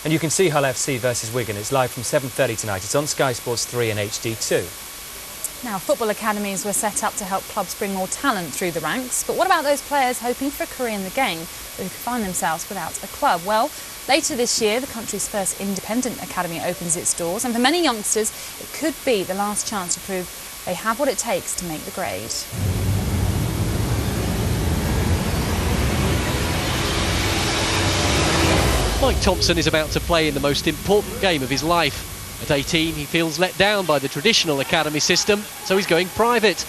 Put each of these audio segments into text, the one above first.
And you can see Hull FC versus Wigan. It's live from 7:30 tonight. It's on Sky Sports 3 and HD2. Now, football academies were set up to help clubs bring more talent through the ranks. But what about those players hoping for a career in the game who could find themselves without a club? Well, later this year, the country's first independent academy opens its doors. And for many youngsters, it could be the last chance to prove they have what it takes to make the grade. Mike Thompson is about to play in the most important game of his life. At 18, he feels let down by the traditional academy system, so he's going private.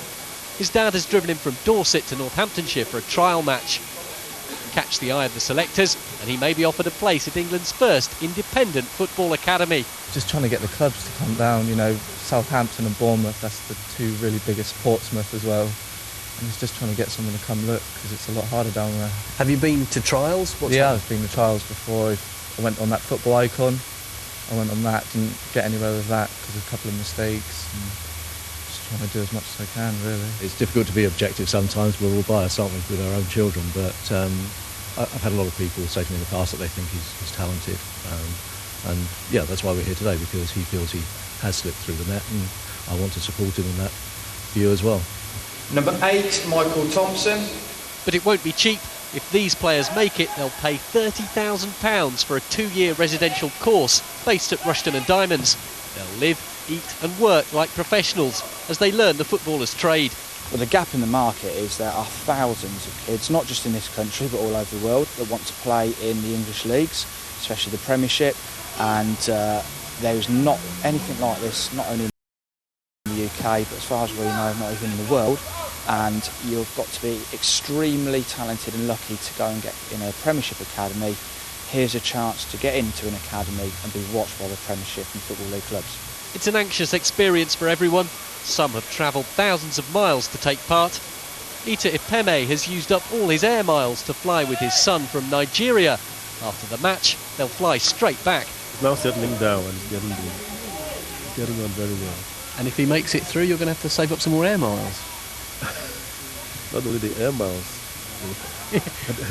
His dad has driven him from Dorset to Northamptonshire for a trial match. Catch the eye of the selectors, and he may be offered a place at England's first independent football academy. Just trying to get the clubs to come down, you know, Southampton and Bournemouth, that's the two really biggest, Portsmouth as well. And he's just trying to get someone to come look, because it's a lot harder down there. Have you been to trials? I've been to trials before. I went on that football icon. I went on that, didn't get anywhere with that because of a couple of mistakes. And just trying to do as much as I can, really. It's difficult to be objective sometimes. We're all biased, aren't we, with our own children? But I've had a lot of people say to me in the past that they think he's talented. And yeah, that's why we're here today, because he feels he has slipped through the net, and I want to support him in that view as well. Number 8, Michael Thompson. But it won't be cheap. If these players make it, they'll pay £30,000 for a 2-year residential course based at Rushton and Diamonds. They'll live, eat and work like professionals as they learn the footballer's trade. Well, the gap in the market is there are thousands of kids, not just in this country but all over the world, that want to play in the English leagues, especially the Premiership, and there is not anything like this, not only in the UK, but as far as we know, not even in the world. And you've got to be extremely talented and lucky to go and get in a Premiership academy. Here's a chance to get into an academy and be watched by the Premiership and Football League clubs. It's an anxious experience for everyone. Some have travelled thousands of miles to take part. Ita Ipeme has used up all his air miles to fly with his son from Nigeria. After the match, they'll fly straight back. Now settling down and getting on very well. And if he makes it through, you're going to have to save up some more air miles. Not only the air miles.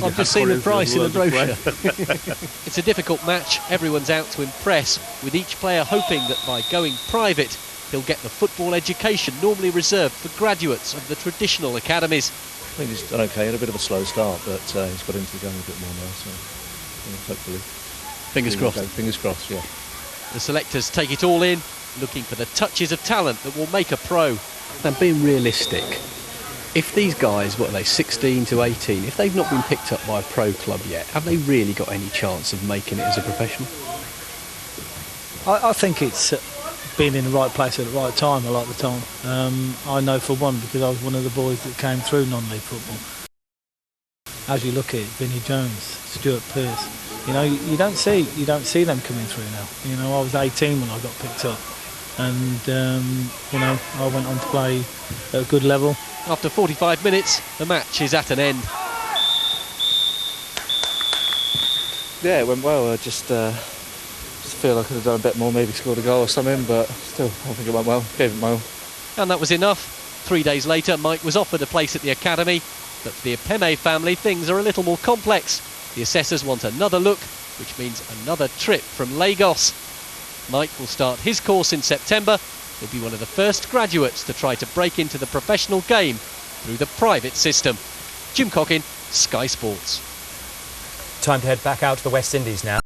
I've just seen the price in the brochure. It's a difficult match. Everyone's out to impress, with each player hoping that by going private, he'll get the football education normally reserved for graduates of the traditional academies. I think he's done okay. He had a bit of a slow start, but he's got into the game a bit more now, so hopefully. Fingers crossed. Fingers crossed, yeah. The selectors take it all in, looking for the touches of talent that will make a pro. Now, being realistic, if these guys, what are they, 16 to 18, if they've not been picked up by a pro club yet, have they really got any chance of making it as a professional? I think it's being in the right place at the right time a lot of the time. I know for one, because I was one of the boys that came through non-league football. As you look at it, Vinnie Jones, Stuart Pearce, you know, you don't see them coming through now. You know, I was 18 when I got picked up, and you know, I went on to play at a good level. After 45 minutes, the match is at an end. Yeah, it went well. I just feel I could have done a bit more, maybe scored a goal or something, but still, I think it went well. Gave it my all. And that was enough. 3 days later, Mike was offered a place at the academy, but for the Ipeme family, things are a little more complex. The assessors want another look, which means another trip from Lagos. Mike will start his course in September. He'll be one of the first graduates to try to break into the professional game through the private system. Jim Cockin, Sky Sports. Time to head back out to the West Indies now.